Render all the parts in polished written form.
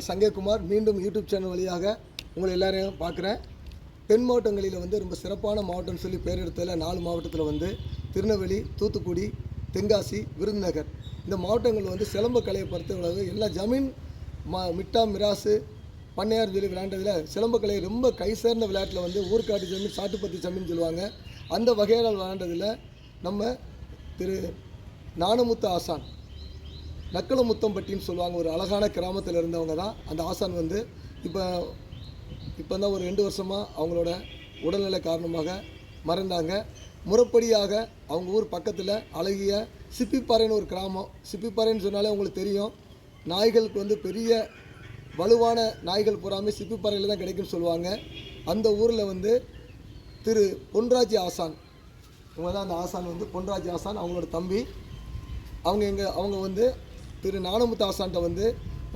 சங்கய்குமார் மீண்டும் YouTube channel வழியாக உங்களை எல்லாரையும் பார்க்குறேன். தென் மாவட்டங்களில் வந்து ரொம்ப சிறப்பான மாவட்டம்னு சொல்லி பேர் எடுத்ததில் 4 மாவட்டத்தில் வந்து திருநெல்வேலி, தூத்துக்குடி, தென்காசி, விருதுநகர் இந்த மாவட்டங்கள் வந்து சிலம்ப கலையை பொறுத்தவரை எல்லா ஜமீன் மிட்டா மிராசு பண்ணையார் சொல்லி விளையாண்டதில் சிலம்ப கலையை ரொம்ப கை சேர்ந்த விளையாட்டில் வந்து ஊர்காட்டு ஜமீன் சாட்டுப்பத்தி ஜமீன் சொல்லுவாங்க. அந்த வகையான விளையாண்டதில் நம்ம திரு ஞானமுத்து ஆசான் நக்கலமுத்தம்பட்டின்னு சொல்லுவாங்க, ஒரு அழகான கிராமத்தில் இருந்தவங்க தான். அந்த ஆசான் வந்து இப்போ தான் ஒரு 2 வருஷமாக அவங்களோட உடல்நிலை காரணமாக மறைந்தாங்க. முறைப்படியாக அவங்க ஊர் பக்கத்தில் அழகிய சிப்பிப்பாறைன்னு ஒரு கிராமம். சிப்பிப்பாறைன்னு சொன்னாலே உங்களுக்கு தெரியும், நாய்களுக்கு வந்து பெரிய வலுவான நாய்கள் பூராமே சிப்பிப்பாறையில் தான் கிடைக்குன்னு சொல்லுவாங்க. அந்த ஊரில் வந்து திரு பொன்ராஜ் ஆசான், இவங்க தான் அந்த ஆசான் வந்து பொன்ராஜ் ஆசான், அவங்களோட தம்பி. அவங்க வந்து திரு ஞானமுத்து ஆசான்கிட்ட வந்து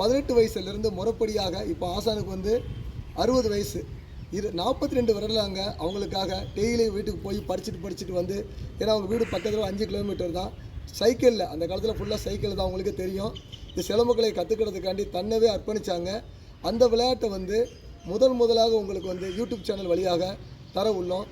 18 வயசுலேருந்து முறைப்படியாக இப்போ ஆசானுக்கு வந்து 60 வயசு 42 வருடலாங்க அவங்களுக்காக டெய்லி வீட்டுக்கு போய் படிச்சுட்டு வந்து, ஏன்னா அவங்க வீடு பக்கத்தில் 5 கிலோமீட்டர் தான். சைக்கிளில் அந்த காலத்தில் ஃபுல்லாக சைக்கிள் தான், அவங்களுக்கு தெரியும். இந்த சிலம்பக்கலை கற்றுக்கிறதுக்காண்டி தன்னவே அர்ப்பணித்தாங்க. அந்த விளையாட்டை வந்து முதலாக உங்களுக்கு வந்து யூடியூப் சேனல் வழியாக தர உள்ளோம்.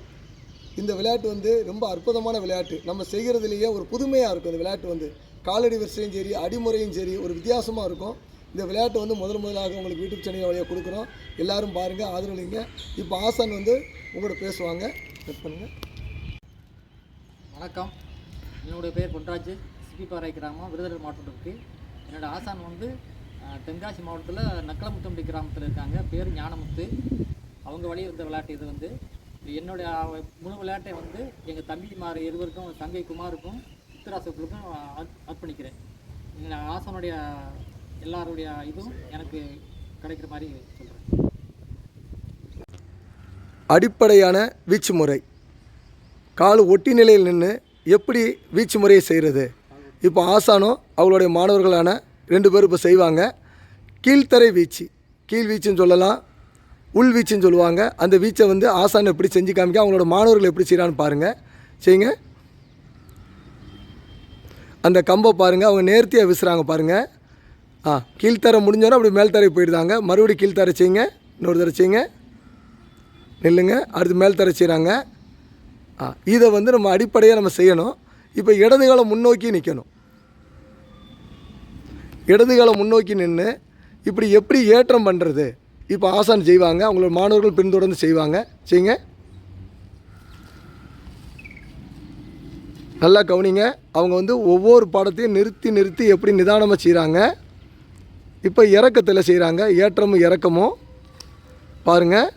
இந்த விளையாட்டு வந்து ரொம்ப அற்புதமான விளையாட்டு. நம்ம செய்கிறதுலேயே ஒரு புதுமையாக இருக்கும். இந்த விளையாட்டு வந்து காலடி வரிசையும் சரி, அடிமுறையும் சரி, ஒரு வித்தியாசமாக இருக்கும். இந்த விளையாட்டை வந்து முதலாக உங்களுக்கு யூடியூப் சேனல் வழியாக கொடுக்குறோம். எல்லோரும் பாருங்கள், ஆதரவளிங்க. இப்போ ஆசான் வந்து உங்களோட பேசுவாங்க. கட் பண்ணுங்கள். வணக்கம், என்னுடைய பேர் பொன்ராஜ். சிப்பிப்பாறை கிராமம், விருதுநகர் மாவட்டம் இருக்குது. என்னோடய ஆசான் வந்து தென்காசி மாவட்டத்தில் நக்கலமுத்தம்பட்டி கிராமத்தில் இருக்காங்க. பேர் ஞானமுத்து. அவங்க வழி வந்த விளையாட்டு இது வந்து. என்னுடைய முழு விளையாட்டை வந்து எங்கள் தம்பிமார் இருவருக்கும், சங்கய்குமாருக்கும் சித்திராசுக்கும் அர்ப்பணிக்கிறேன். எங்கள் ஆசானுடைய எல்லாருடைய இதுவும் எனக்கு கிடைக்கிற மாதிரி சொல்கிறேன். அடிப்படையான வீச்சு முறை, கால் ஒட்டி நிலையில் நின்று எப்படி வீச்சு முறையை செய்கிறது. இப்போ ஆசானும் அவங்களுடைய மாணவர்களான 2 பேர் இப்போ செய்வாங்க. கீழ்த்தரை வீச்சு, கீழ் வீச்சுன்னு சொல்லலாம், உள் வீச்சுன்னு சொல்லுவாங்க. அந்த வீச்சை வந்து ஆசான் எப்படி செஞ்சு காமிக்க, அவங்களோட மாணவர்கள் எப்படி செய்கிறான்னு பாருங்கள். செய்யுங்க. அந்த கம்பை பாருங்கள், அவங்க நேர்த்தியாக வீசுகிறாங்க பாருங்கள். கீழ்த்தரை முடிஞ்சோன்னா அப்படி மேல்தரை போயிடுதாங்க. மறுபடியும் கீழ்த்தரை செய்யுங்க, இன்னொரு தரை செய்யுங்க, நில்லுங்க, அடுத்து மேல்தரை செய்கிறாங்க. இதை வந்து நம்ம அடிப்படையாக நம்ம செய்யணும். இப்போ இடது காலம் முன்னோக்கி நிற்கணும். இடது காலம் முன்னோக்கி நின்று இப்படி எப்படி ஏற்றம் பண்ணுறது இப்போ ஆசான் செய்வாங்க. அவங்களோட மாணவர்கள் பின்தொடர்ந்து செய்வாங்க. செய்யுங்க. நல்லா கவனிங்க. அவங்க வந்து ஒவ்வொரு பாடத்தையும் நிறுத்தி எப்படி நிதானமாக செய்கிறாங்க. இப்போ இறக்கத்தில் செய்கிறாங்க. ஏற்றமும் இறக்கமும் பாருங்கள்,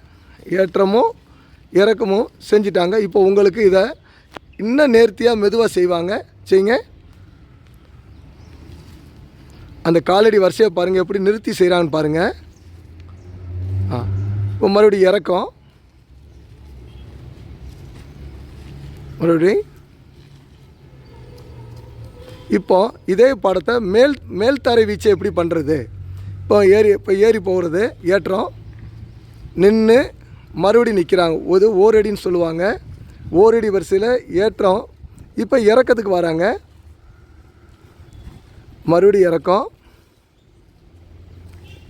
ஏற்றமும் இறக்கமும் செஞ்சிட்டாங்க. இப்போ உங்களுக்கு இதை இன்னும் நேர்த்தியாக மெதுவாக செய்வாங்க. செய்யுங்க. அந்த காலடி வரிசையை பாருங்கள், எப்படி நிறுத்தி செய்கிறாங்கன்னு பாருங்கள். இப்போ மறுபடியும் இறக்கம், மறுபடியும். இப்போ இதே பாடத்தை மேல்தரை வீச்சை எப்படி பண்ணுறது. இப்போ ஏறி போகிறது, ஏற்றம், நின்று மறுபடியும் நிற்கிறாங்க. ஓரடின்னு சொல்லுவாங்க. ஓரடி வரிசையில் ஏற்றம். இப்போ இறக்கத்துக்கு வராங்க, மறுபடியும் இறக்கம்.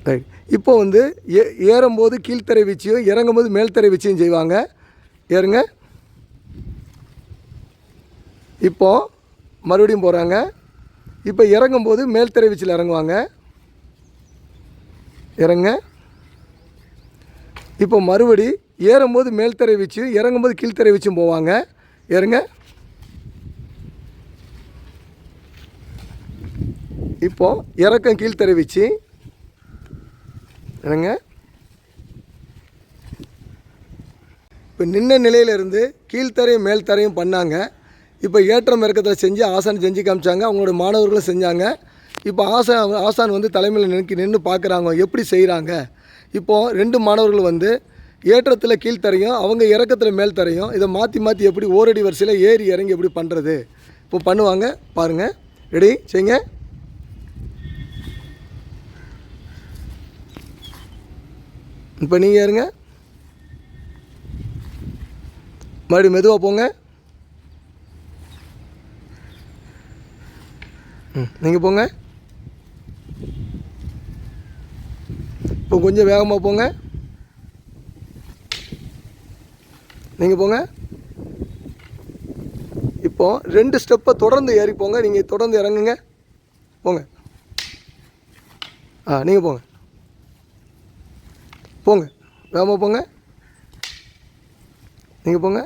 ரைட். இப்போ வந்து ஏறும்போது கீழ்த்தரை வீச்சையும் இறங்கும்போது மேல்தரை வீச்சையும் செய்வாங்க. ஏறுங்க. இப்போது மறுபடியும் போகிறாங்க. இப்போ இறங்கும்போது மேல்தரை வீச்சில் இறங்குவாங்க. இறங்க. இப்போ மறுபடி ஏறும்போது மேல்தரை வீச்சும் இறங்கும்போது கீழ்த்தரை வீச்சும் போவாங்க. ஏறுங்க. இப்போது இறக்கம் கீழ்த்தரை வீச்சு. இறங்க. இப்போ நின்ன நிலையிலிருந்து கீழ்த்தரையும் மேல்தரையும் பண்ணாங்க. இப்போ ஏற்றம் இறக்கத்தில் செஞ்சு ஆசான் செஞ்சு காமிச்சாங்க. அவங்களோட மாணவர்களும் செஞ்சாங்க. இப்போ ஆசான் வந்து தலைமையில் நின்று பார்க்குறாங்க எப்படி செய்கிறாங்க. இப்போது 2 மாணவர்கள் வந்து ஏற்றத்தில் கீழ்த்தரையும் அவங்க இறக்கத்தில் மேல்தரையும் இதை மாற்றி எப்படி ஓரடி வரிசையில் ஏறி இறங்கி எப்படி பண்ணுறது இப்போ பண்ணுவாங்க பாருங்கள். ரெடி, செய்யுங்க. இப்போ நீங்கள் ஏறுங்க. மறுபடியும் மெதுவாக போங்க. நீங்கள் போங்க. இப்போ கொஞ்சம் வேகமாக போங்க. நீங்கள் போங்க. இப்போ 2 ஸ்டெப்பை தொடர்ந்து ஏறி போங்க. நீங்கள் தொடர்ந்து இறங்குங்க. போங்க. நீங்கள் போங்க. போங்க, வேகமாக போங்க. நீங்கள் போங்க.